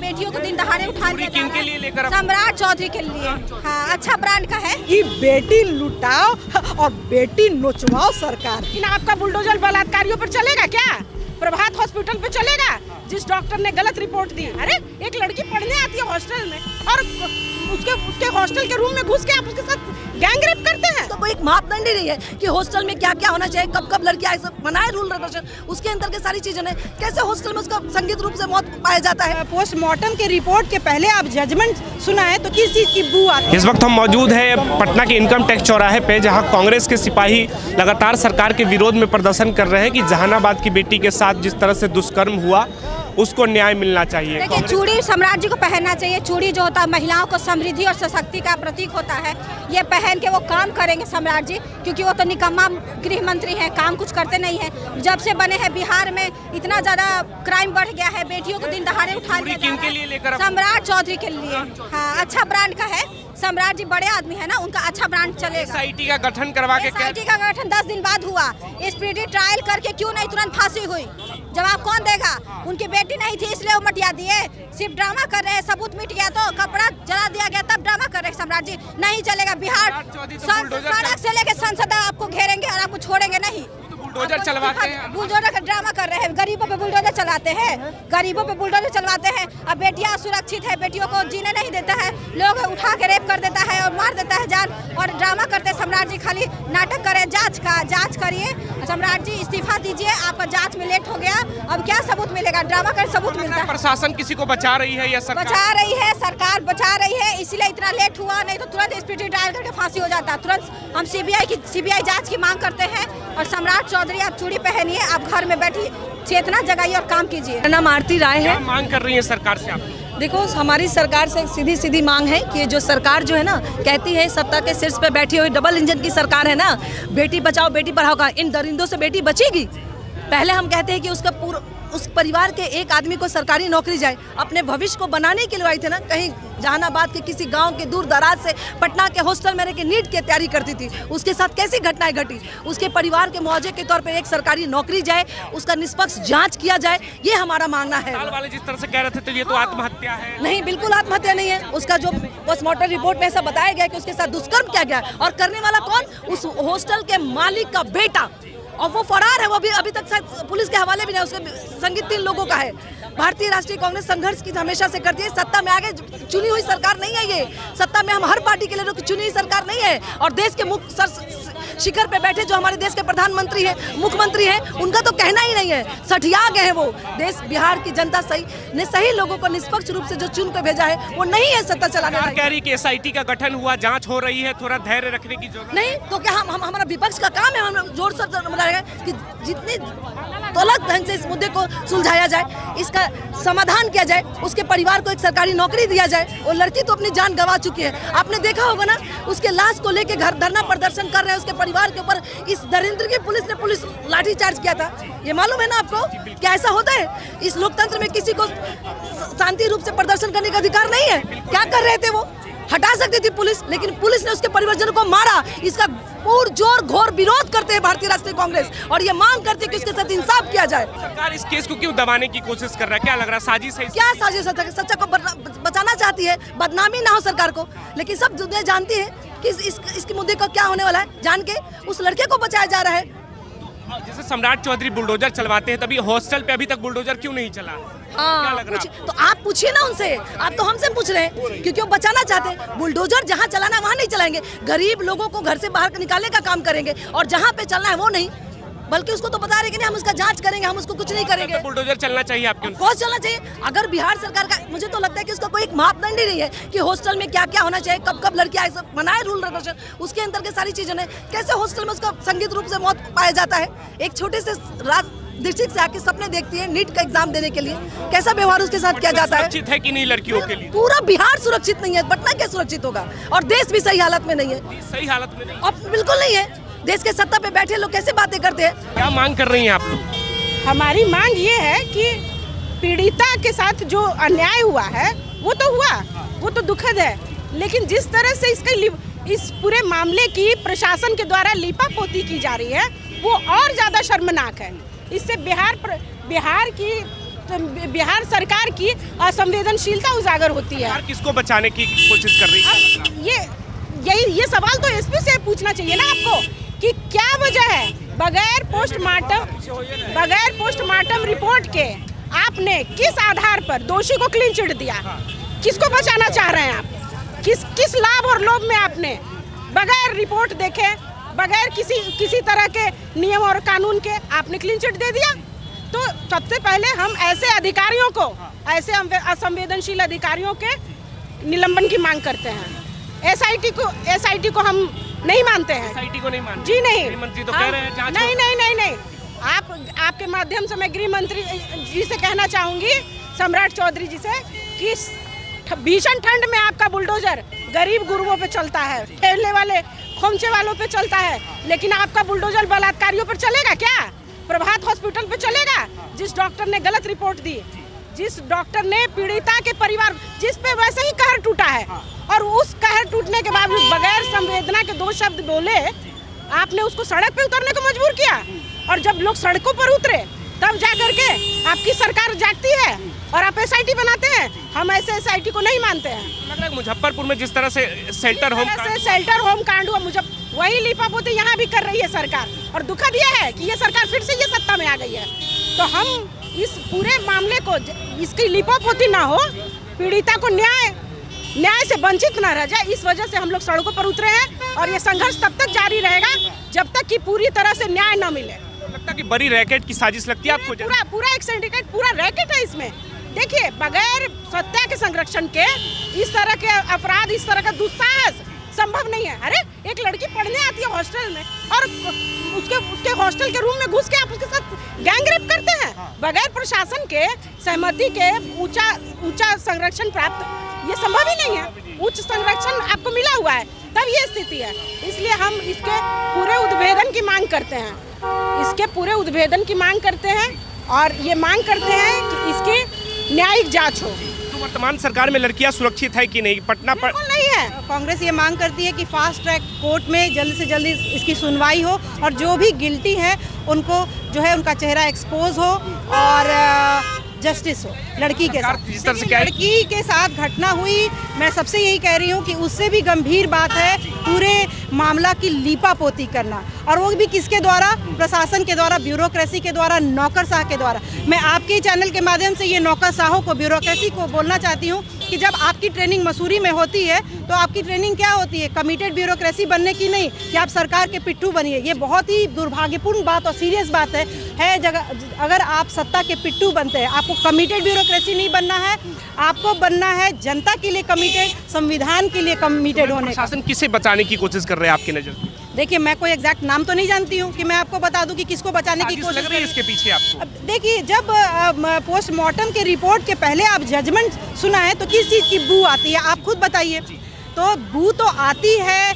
बेटियों को दिन दहाड़े उठा लिया जा किनके लिए लेकर सम्राट चौधरी के लिए। हाँ, अच्छा ब्रांड का है कि बेटी लुटाओ और बेटी नोचवाओ सरकार। इन आपका बुलडोजर बलात्कारियों पर चलेगा क्या? प्रभात हॉस्पिटल पे चलेगा जिस डॉक्टर ने गलत रिपोर्ट दी? अरे एक लड़की पढ़ने आती है हॉस्टल में और उसके हॉस्टल के रूम में घुस के आप उसके साथ गैंग रेप करते हैं। तो कोई एक मापदंड ही नहीं है कि हॉस्टल में क्या क्या होना चाहिए, कब कब लड़कियां ऐसे बनाए रूल रेगुलेशन, उसके अंदर के सारी चीजें हैं। कैसे हॉस्टल में उसका संगीत रूप से मौत पाया जाता है? पोस्टमार्टम के रिपोर्ट के पहले आप जजमेंट सुनाए तो किस चीज की बू आती है? इस वक्त हम मौजूद हैं पटना के इनकम टैक्स चौराहे पे, जहां कांग्रेस के सिपाही लगातार सरकार के विरोध में प्रदर्शन कर रहे हैं कि जहानाबाद की बेटी के साथ जिस तरह से दुष्कर्म हुआ उसको न्याय मिलना चाहिए। देखिए, चूड़ी सम्राट जी को पहनना चाहिए। चूड़ी जो होता है महिलाओं को समृद्धि और सशक्ति का प्रतीक होता है। ये पहन के वो काम करेंगे सम्राट जी, क्योंकि वो तो निकम्मा गृह मंत्री हैं, काम कुछ करते नहीं हैं। जब से बने हैं बिहार में इतना ज्यादा क्राइम बढ़ गया है, बेटियों को दिन दहाड़े उठा लिया जा रहा है। सम्राट चौधरी के लिए। हाँ, अच्छा ब्रांड का है। सम्राट जी बड़े आदमी है ना, उनका अच्छा ब्रांड चलेगा। SIT का गठन करवा के SIT का गठन 10 दिन बाद हुआ। स्पीडी ट्रायल करके क्यों नहीं तुरंत फांसी हुई? जवाब कौन देगा? उनकी बेटी नहीं थी इसलिए वो मटिया दिए। सिर्फ ड्रामा कर रहे हैं, सबूत मिट गया तो कपड़ा जला दिया गया तब ड्रामा कर रहे हैं सम्राट जी। नहीं चलेगा। बिहार सड़क से लेके संसद आपको घेरेंगे और आपको छोड़ेंगे नहीं। बुलडोजर चलवाते हैं, बुलडोजर का ड्रामा कर रहे हैं। गरीबों पे बुलडोजर चलाते हैं, गरीबों पे बुलडोजर चलवाते हैं। अब बेटियां असुरक्षित है, बेटियों को जीने नहीं देता है, लोग उठा के रेप कर देता है और मार देता है जान, और ड्रामा करते हैं। सम्राट जी खाली नाटक करें। जांच करिए सम्राट जी, इस्तीफा दीजिए। आपका जांच में लेट हो गया, अब क्या सबूत मिलेगा? ड्रामा कर सबूत मिलता है। प्रशासन किसी को बचा रही है या सरकार बचा रही है? सरकार बचा रही है, इसीलिए इतना लेट हुआ। नहीं तो तुरंत स्पीडी ट्रायल करके फांसी हो जाता। तुरंत हम सीबीआई जांच की मांग करते हैं। और सम्राट चौधरी, आप चूड़ी पहनिए, आप घर में बैठिए, चेतना जगाइए और काम कीजिए। मेरा नाम आरती राय है। मांग कर रही है सरकार से आप? देखो, हमारी सरकार से सीधी मांग है कि जो सरकार जो है ना कहती है सत्ता के शीर्ष पे बैठी हुई डबल इंजन की सरकार है ना, बेटी बचाओ बेटी पढ़ाओ का, इन दरिंदों से बेटी बचेगी? पहले हम कहते हैं कि उस परिवार के एक आदमी को सरकारी नौकरी जाए। अपने भविष्य को बनाने के लिए आई थे ना, कहीं जहानाबाद के किसी गांव के दूर दराज से पटना के हॉस्टल में रह के नीट की तैयारी करती थी। उसके साथ कैसी घटनाएं घटी? उसके परिवार के मुआवजे के तौर पे एक सरकारी नौकरी जाए, उसका निष्पक्ष जांच किया जाए, ये हमारा मांगना है। साल वाले जिस तरह से कह रहे थे तो ये तो आत्महत्या है। नहीं, बिल्कुल आत्महत्या नहीं है। उसका जो पोस्टमार्टम रिपोर्ट में ऐसा बताया गया कि उसके साथ दुष्कर्म किया गया, और करने वाला कौन? उस हॉस्टल के मालिक का बेटा, और वो फरार है। वो भी अभी तक शायद पुलिस के हवाले भी नहीं। उसके संगीत 3 लोगों का है। भारतीय राष्ट्रीय कांग्रेस संघर्ष की हमेशा से करती है। सत्ता में आगे चुनी हुई सरकार नहीं है ये। सत्ता में हम हर पार्टी के लिए चुनी हुई सरकार नहीं है। और देश के मुख्य शिखर पे बैठे जो हमारे देश के प्रधानमंत्री हैं, मुख्यमंत्री हैं, उनका तो कहना ही नहीं है। सठिया गए हैं वो। देश बिहार की जनता सही लोगों को निष्पक्ष रूप से जो चुन के भेजा है, वो नहीं है सत्ता चलाने वाला। कह रही कि SIT का गठन हुआ, जांच हो रही है, थोड़ा धैर्य रखने की जरूरत नहीं। तो क्या हम हमारा विपक्ष का काम है, हम जोर से बताएगा कि जितनी तौलक ढंग से इस मुद्दे को सुलझाया जाए, इसका समाधान किया जाए, उसके परिवार को एक सरकारी नौकरी दिया जाए। वो लड़की तो अपनी जान गंवा चुकी है। आपने देखा होगा ना, उसके लाश को लेके घर धरना प्रदर्शन कर रहे हैं। उसके परिवार के ऊपर इस दरिंद्र की पुलिस लाठीचार्ज किया था। ये मालूम है ना आपको? क्या ऐसा होता है? इस लोकतंत्र में किसी को शांति रूप से प्रदर्शन करने का अधिकार नहीं है? क्या कर रहे थे वो? हटा सकती थी पुलिस, लेकिन पुलिस ने उसके परिवारजनों को मारा। इसका पुरजोर घोर विरोध करते हैं भारतीय राष्ट्रीय कांग्रेस, और ये मांग करती है कि उसके साथ इंसाफ किया जाए। सरकार इस केस को क्यों दबाने की कोशिश कर रहा है? क्या लग रहा है साजिश है? क्या साजिश है? सच्चा को बचाना चाहती है, बदनामी ना हो सरकार को। लेकिन सब दुनिया जानती है कि इसके मुद्दे का क्या होने वाला है। जान के उस लड़के को बचाया जा रहा है। जैसे सम्राट चौधरी बुलडोजर चलवाते हैं, तभी हॉस्टल पे अभी तक बुलडोजर क्यों नहीं चला? क्या लग रहा है? तो आप पूछिए ना उनसे। आप तो हमसे पूछ रहे हैं क्योंकि वो बचाना चाहते हैं। बुलडोजर जहाँ चलाना वहाँ नहीं चलाएंगे। गरीब लोगों को घर से बाहर निकालने का काम करेंगे, और जहाँ पे चलना है वो नहीं। बल्कि उसको तो बता रहे कि नहीं, हम उसका जांच करेंगे, हम उसको कुछ नहीं करेंगे। बुलडोजर चलना चाहिए आपके? बहुत चलना चाहिए। अगर बिहार सरकार का, मुझे तो लगता है कि उसका कोई एक मापदंड ही नहीं है कि हॉस्टल में क्या क्या होना चाहिए, कब कब लड़कियां ऐसे बनाए रूल रेगुलेशन, उसके अंदर के सारी चीजें हैं। कैसे हॉस्टल में उसका संगीत रूप से मौत पाया जाता है? एक छोटे से डिस्ट्रिक्ट से आके सपने देखती है नीट का एग्जाम देने के लिए, कैसा व्यवहार उसके साथ किया जाता है? सुरक्षित है कि नहीं लड़कियों के लिए? पूरा बिहार सुरक्षित नहीं है। पटना क्या सुरक्षित होगा? और देश भी सही हालत में नहीं है। सही हालत में नहीं? अब बिल्कुल नहीं है। देश के सत्ता पे बैठे लोग कैसे बातें करते हैं? क्या मांग कर रही हैं आप लोग? हमारी मांग ये है कि पीड़िता के साथ जो अन्याय हुआ है वो तो हुआ, वो तो दुखद है, लेकिन जिस तरह से इस पूरे मामले की प्रशासन के द्वारा लीपापोती की जा रही है वो और ज़्यादा शर्मनाक है। इससे बिहार की बिहार सरकार की असंवेदनशीलता उजागर होती है। सरकार किसको बचाने की कोशिश कर रही है? ये सवाल तो एसपी से पूछना चाहिए ना आपको कि क्या वजह है बगैर पोस्टमार्टम रिपोर्ट के आपने किस आधार पर दोषी को क्लीन चिट दिया? किसको बचाना चाह रहे हैं आप? किस लाभ और लोभ में आपने बगैर रिपोर्ट देखे, बगैर किसी तरह के नियम और कानून के आपने क्लीन चिट दे दिया? तो सबसे पहले हम ऐसे अधिकारियों को, ऐसे असंवेदनशील अधिकारियों के निलंबन की मांग करते हैं। एसआईटी को हम नहीं मानते हैं। एसआईटी को नहीं मानते? जी नहीं। गृह मंत्री तो कह रहे हैं जांच नहीं। आपके माध्यम से मैं गृह मंत्री जी से कहना चाहूंगी, सम्राट चौधरी जी से, कि भीषण ठंड में आपका बुलडोजर गरीब गुरुओं पे चलता है, ठेले वाले खोमचे वालों पे चलता है, लेकिन आपका बुलडोजर बलात्कारियों पर चलेगा क्या? प्रभात हॉस्पिटल पे चलेगा जिस डॉक्टर ने गलत रिपोर्ट दी, जिस डॉक्टर ने पीड़िता के परिवार, जिस पे वैसे ही कहर टूटा है, और उस कहर टूटने के बावजूद बगैर संवेदना के 2 शब्द बोले आपने उसको सड़क पे उतरने को मजबूर किया। और जब लोग सड़कों पर उतरे तब जा करके आपकी सरकार जागती है और आप एसआईटी बनाते हैं। हम ऐसे एसआईटी को नहीं मानते हैं। लग रहा है मुजफ्फरपुर में जिस तरह से शेल्टर होम कांड हुआ, वही लीपापोती यहाँ भी कर रही है सरकार, और दुखद यह है कि ये सरकार फिर से ये सत्ता में आ गई है। तो हम इस पूरे मामले को, इसकी लीपापोती ना हो, पीड़िता को न्याय से वंचित ना रह जाए, इस वजह से हम लोग सड़कों पर उतरे हैं। और ये संघर्ष तब तक जारी रहेगा जब तक कि पूरी तरह से न्याय न मिले। लगता है कि बड़ी रैकेट की साजिश लगती है आपको? पूरा एक सिंडिकेट, पूरा रैकेट है इसमें। देखिए, बगैर सत्ता के संरक्षण के इस तरह के अपराध, इस तरह का दुस्साहस संभव नहीं है। अरे एक लड़की पढ़ने आती है हॉस्टल में, और उसके हॉस्टल के रूम में घुस के आप उसके साथ गैंगरेप करते हैं बगैर प्रशासन के सहमति के। ऊंचा संरक्षण प्राप्त ये संभव ही नहीं है। उच्च संरक्षण आपको मिला हुआ है, तब ये स्थिति है। इसलिए हम इसके पूरे उद्भेदन की मांग करते हैं, और ये मांग करते हैं कि इसकी न्यायिक जांच हो। तो वर्तमान सरकार में लड़कियां सुरक्षित है कि नहीं? पटना पर बिल्कुल नहीं है। कांग्रेस ये मांग करती है कि फास्ट ट्रैक कोर्ट में जल्द से जल्द इसकी सुनवाई हो, और जो भी गिल्टी है उनको जो है उनका चेहरा एक्सपोज हो और जस्टिस हो लड़की के साथ। जिस तरह से लड़की के साथ घटना हुई, मैं सबसे यही कह रही हूँ कि उससे भी गंभीर बात है पूरे मामला की लीपापोती करना, और वो भी किसके द्वारा? प्रशासन के द्वारा, ब्यूरोक्रेसी के द्वारा, नौकरशाह के द्वारा। मैं आपके चैनल के माध्यम से ये नौकरशाहों को, ब्यूरोक्रेसी को बोलना चाहती हूँ कि जब आपकी ट्रेनिंग मसूरी में होती है तो आपकी ट्रेनिंग क्या होती है? कमिटेड ब्यूरोक्रेसी बनने की नहीं कि आप सरकार के पिट्ठू बनिए। ये बहुत ही दुर्भाग्यपूर्ण बात और सीरियस बात है। अगर आप सत्ता के पिट्ठू बनते हैं, आपको कमिटेड ब्यूरोक्रेसी नहीं बनना है, आपको बनना है जनता के लिए कमिटेड, संविधान के लिए कमिटेड होने का। प्रशासन किसे बचाने की कोशिश कर रहे हैं आपकी नजर में? देखिए, मैं कोई एग्जैक्ट नाम तो नहीं जानती हूँ कि मैं आपको बता दूं कि किसको बचाने की कोशिश लग रही है इसके पीछे आपको? देखिए, जब पोस्टमार्टम के रिपोर्ट के पहले आप जजमेंट सुना है तो किस चीज़ की बू आती है? आप खुद बताइए। तो बू तो आती है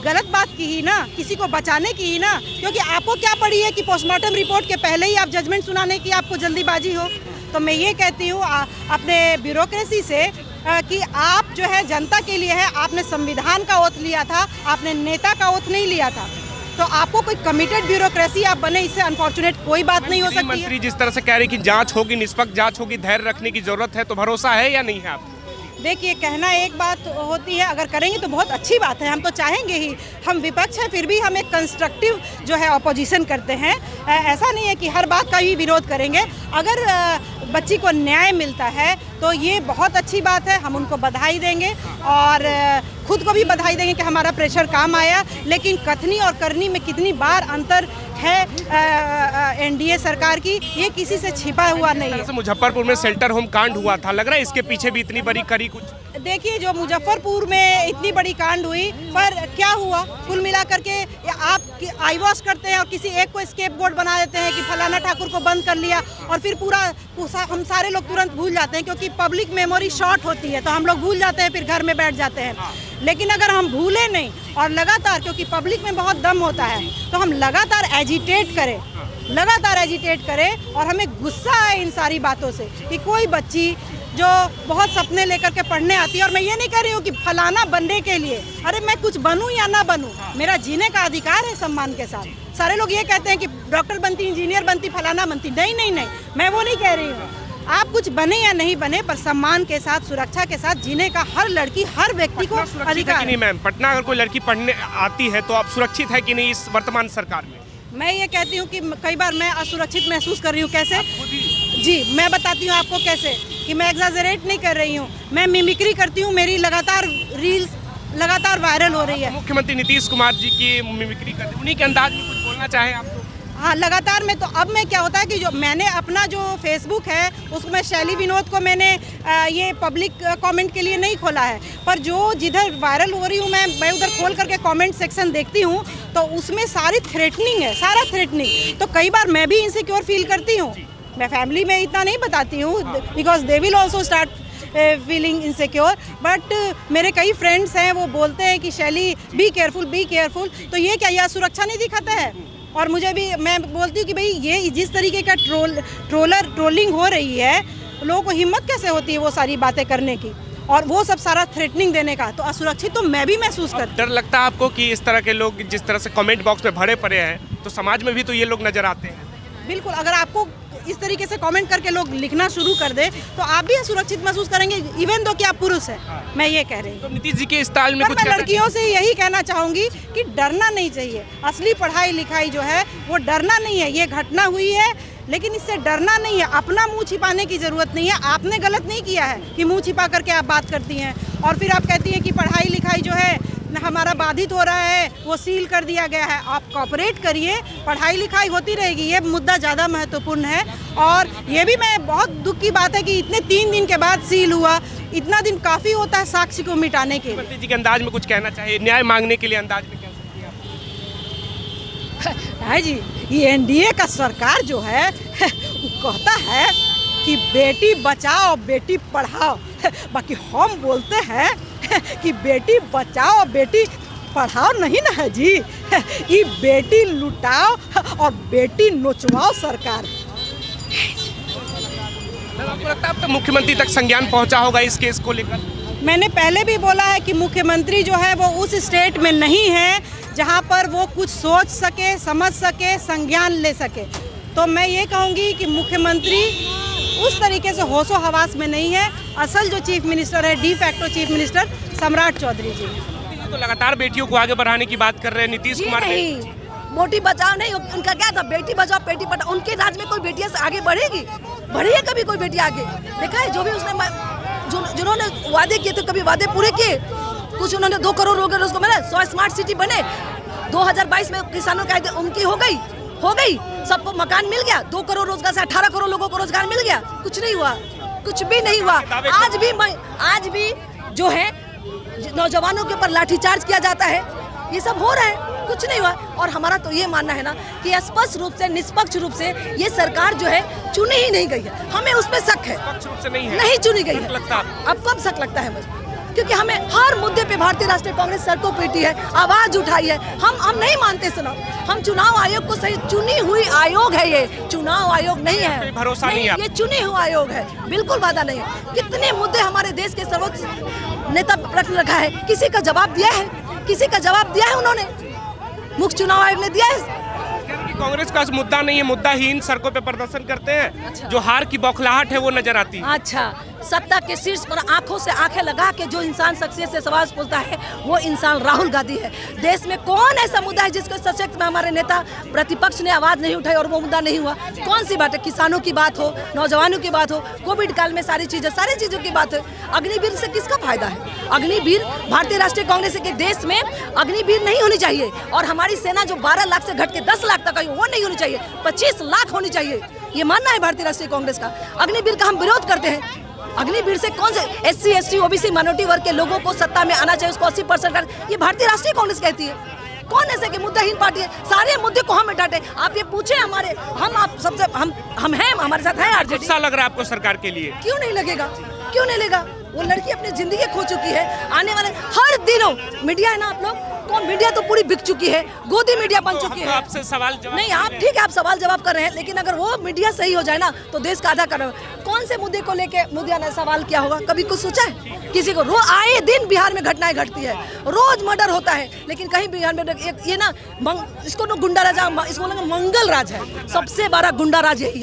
गलत बात की ही ना, किसी को बचाने की ही ना, क्योंकि आपको क्या पड़ी है कि पोस्टमार्टम रिपोर्ट के पहले ही आप जजमेंट सुनाने की आपको जल्दीबाजी हो। तो मैं ये कहती हूँ अपने ब्यूरोक्रेसी से कि आप जो है जनता के लिए है, आपने संविधान का ओथ लिया था, आपने नेता का ओथ नहीं लिया था। तो आपको कोई कमिटेड ब्यूरोक्रेसी आप बने, इससे अनफॉर्चुनेट कोई बात नहीं हो सकती है। मंत्री जिस तरह से कह रही कि जांच होगी, निष्पक्ष जांच होगी, धैर्य रखने की जरूरत है, तो भरोसा है या नहीं है आपको? देखिए, कहना एक बात होती है, अगर करेंगे तो बहुत अच्छी बात है, हम तो चाहेंगे ही। हम विपक्ष है, फिर भी हम एक कंस्ट्रक्टिव जो है अपोजिशन करते हैं। ऐसा नहीं है कि हर बात का ही विरोध करेंगे। अगर बच्ची को न्याय मिलता है तो ये बहुत अच्छी बात है, हम उनको बधाई देंगे और खुद को भी बधाई देंगे कि हमारा प्रेशर काम आया। लेकिन कथनी और करनी में कितनी बार अंतर है एनडीए सरकार की, ये किसी से छिपा हुआ नहीं है। मुजफ्फरपुर में शेल्टर होम कांड हुआ था, लग रहा है इसके पीछे भी इतनी बड़ी कड़ी कुछ? देखिए, जो मुजफ्फरपुर में इतनी बड़ी कांड हुई, पर क्या हुआ कुल मिलाकर के? आप आई वॉश करते हैं और किसी एक को स्केपगोट बना देते हैं कि फलाना ठाकुर को बंद कर लिया, और फिर पूरा हम सारे लोग तुरंत भूल जाते हैं, क्योंकि पब्लिक मेमोरी शॉर्ट होती है, तो हम लोग भूल जाते हैं, फिर घर में बैठ जाते हैं। लेकिन अगर हम भूले नहीं और लगातार, क्योंकि पब्लिक में बहुत दम होता है, तो हम लगातार एजिटेट करें और हमें गुस्सा है इन सारी बातों से कि कोई बच्ची जो बहुत सपने लेकर के पढ़ने आती है, और मैं ये नहीं कह रही हूँ कि फलाना बनने के लिए, अरे मैं कुछ बनूँ या ना बनूँ, मेरा जीने का अधिकार है सम्मान के साथ। सारे लोग ये कहते हैं कि डॉक्टर बनती, इंजीनियर बनती, फलाना बनती। नहीं, मैं वो नहीं कह रही हूँ। आप कुछ बने या नहीं बने, पर सम्मान के साथ, सुरक्षा के साथ जीने का हर लड़की, हर व्यक्ति को अधिकार है। नहीं मैम, पटना अगर कोई लड़की पढ़ने आती है तो आप सुरक्षित है कि नहीं इस वर्तमान सरकार में? मैं ये कहती हूँ कि कई बार मैं असुरक्षित महसूस कर रही हूँ। कैसे? जी, मैं बताती हूँ आपको कैसे, कि मैं एग्जैजरेट नहीं कर रही हूँ, मैं मिमिक्री करती हूँ। मेरी लगातार रील्स लगातार वायरल हो रही है। मुख्यमंत्री नीतीश कुमार जी की मिमिक्री करते, उन्हीं के अंदाज में कुछ बोलना चाहें आप? हाँ, लगातार में। तो अब मैं क्या होता है कि जो मैंने अपना जो फेसबुक है उसको मैं शैली विनोद को मैंने ये पब्लिक कमेंट के लिए नहीं खोला है, पर जो जिधर वायरल हो रही हूँ मैं उधर खोल करके कमेंट सेक्शन देखती हूँ तो उसमें सारी थ्रेटनिंग है, सारा थ्रेटनिंग। तो कई बार मैं भी इनसिक्योर फील करती हूँ। मैं फैमिली में इतना नहीं बताती हूँ, because they will also start feeling insecure, but मेरे कई फ्रेंड्स हैं वो बोलते हैं कि शैली बी केयरफुल। तो ये क्या, यह सुरक्षा नहीं दिखाता है? और मुझे भी, मैं बोलती हूँ कि भाई ये जिस तरीके का ट्रोलिंग हो रही है, लोगों को हिम्मत कैसे होती है वो सारी बातें करने की, और वो सब सारा थ्रेटनिंग देने का। तो असुरक्षित तो मैं भी महसूस करती हूँ। डर लगता है आपको कि इस तरह के लोग जिस तरह से कमेंट बॉक्स में भरे पड़े हैं तो समाज में भी तो ये लोग नजर आते हैं? बिल्कुल, अगर आपको इस तरीके से कमेंट करके लोग लिखना शुरू कर दे तो आप भी असुरक्षित महसूस करेंगे, इवन दो कि आप पुरुष हैं। मैं ये कह रही हूँ। तो नीतीश जी के स्टाइल में कुछ मैं लड़कियों से यही कहना चाहूँगी कि डरना नहीं चाहिए। असली पढ़ाई लिखाई जो है वो डरना नहीं है। ये घटना हुई है लेकिन इससे डरना नहीं है। अपना मुंह छिपाने की ज़रूरत नहीं है। आपने गलत नहीं किया है कि मुंह छिपा करके आप बात करती हैं और फिर आप कहती हैं कि पढ़ाई लिखाई जो है हमारा बाधित हो रहा है, वो सील कर दिया गया है। आप कॉपरेट करिए, पढ़ाई लिखाई होती रहेगी। ये मुद्दा ज़्यादा महत्वपूर्ण है। और ये भी मैं बहुत दुख की बात है कि इतने 3 दिन के बाद सील हुआ। इतना दिन काफ़ी होता है साक्ष्य को मिटाने के लिए। मुख्यमंत्री जी के अंदाज में कुछ कहना चाहिए, न्याय मांगने के लिए अंदाज में कह सकती हैं आप? है जी, ये एनडीए का सरकार जो है वो कहता है कि बेटी बचाओ बेटी पढ़ाओ, बाकी हम बोलते हैं कि बेटी बचाओ बेटी पढ़ाओ नहीं ना है जी, ये बेटी लुटाओ और बेटी नोचवाओ सरकार। आपको लगता है अब तक मुख्यमंत्री तक संज्ञान पहुंचा होगा इस केस को लेकर? मैंने पहले भी बोला है कि मुख्यमंत्री जो है वो उस स्टेट में नहीं है जहां पर वो कुछ सोच सके, समझ सके, संज्ञान ले सके। तो मैं ये कहूँगी कि मुख्यमंत्री उस तरीके से होशो हवास में नहीं है। असल जो चीफ मिनिस्टर है, डी फैक्टो चीफ मिनिस्टर सम्राट चौधरी जी। तो लगातार बेटियों को आगे बढ़ाने की बात कर रहे हैं नीतीश कुमार। नहीं, बेटी बचाओ नहीं, उनका क्या था, बेटी बचाओ बेटी पढ़ाओ। उनके राज में कोई बेटियां से आगे बढ़ेगी? बढ़ी है कभी कोई बेटी आगे? देखा है जो भी उसने जिन्होंने वादे किए थे, कभी वादे पूरे किए? कुछ उन्होंने 2 करोड़ रोजगार उसको मिला, 100 स्मार्ट सिटी बने। 2022 में किसानों का उनकी हो गई, सबको मकान मिल गया। 2 करोड़ रोजगार से 18 करोड़ लोगों को रोजगार मिल गया। कुछ नहीं हुआ, कुछ भी नहीं हुआ। आज भी जो है नौजवानों के ऊपर लाठीचार्ज किया जाता है। ये सब हो रहा है, कुछ नहीं हुआ। और हमारा तो ये मानना है ना कि स्पष्ट रूप से, निष्पक्ष रूप से ये सरकार जो है चुनी ही नहीं गई है। हमें उसमें शक है, नहीं चुनी गई है। अब कब शक लगता है मुझे? क्योंकि हमें हर मुद्दे पे भारतीय राष्ट्रीय कांग्रेस सर को पीटी है, आवाज उठाई है। हम नहीं मानते सुनाओ। हम चुनाव आयोग को सही, चुनी हुई आयोग है ये, चुनाव आयोग नहीं है। भरोसा नहीं है, ये चुनी हुआ आयोग है, बिल्कुल वादा नहीं है। कितने मुद्दे हमारे देश के सर्वोच्च नेता रख रखा है, किसी का जवाब दिया है? किसी का जवाब दिया है उन्होंने? मुख्य चुनाव आयोग ने दिया है? कांग्रेस का मुद्दा नहीं है, मुद्दाहीन सड़कों पे प्रदर्शन करते हैं। अच्छा। जो हार की बौखलाहट है वो नजर आती है। अच्छा, सत्ता के शीर्ष पर आंखों से आंखें लगा के जो इंसान शख्सियत से सवाल पूछता है वो इंसान राहुल गांधी है। देश में कौन ऐसा मुद्दा है जिसको सशक्त में हमारे नेता प्रतिपक्ष ने आवाज नहीं उठाई और वो मुद्दा नहीं हुआ? कौन सी बात है? किसानों की बात हो, नौजवानों की बात हो, कोविड काल में सारी चीजों की बात है। अग्निवीर से किसका फायदा है? अग्निवीर भारतीय राष्ट्रीय कांग्रेस के देश में अग्निवीर नहीं होनी चाहिए। और हमारी सेना जो 12 लाख से घट के 10 लाख तक आई वो नहीं होनी चाहिए, 25 लाख होनी चाहिए। ये मानना है भारतीय राष्ट्रीय कांग्रेस का। अग्निवीर का हम विरोध करते हैं। अग्निवीर से कौन से SC ST OBC माइनॉरिटी वर्ग के लोगों को सत्ता में आना चाहिए, उसको 80% कर, ये भारतीय राष्ट्रीय कांग्रेस कहती है। कौन ऐसे कि मुद्दाहीन पार्टी है? सारे मुद्दे को हम डांटे। आप ये पूछे हमारे, आप सबसे हम हैं, हमारे साथ हैं RJD। गुस्सा लग रहा है आपको सरकार के लिए? क्यों नहीं लगेगा, क्यों नहीं लगेगा? वो लड़की अपनी जिंदगी खो चुकी है। आने वाले हर दिनों मीडिया है ना, आप लोग कौन, मीडिया तो पूरी बिक चुकी है, गोदी मीडिया बन चुकी है। आपसे सवाल जवाब नहीं, आप ठीक है, आप सवाल जवाब कर रहे हैं, लेकिन अगर वो मीडिया सही हो जाए ना तो देश का आधा कर। कौन से मुद्दे को लेके मीडिया ने सवाल किया होगा? कभी कुछ सोचा है किसी को? रोज आए दिन बिहार में घटनाएं घटती है, रोज मर्डर होता है, लेकिन कहीं बिहार में ये ना इसको गुंडा राज, इसको मंगल राज है। सबसे बड़ा गुंडा राज यही है।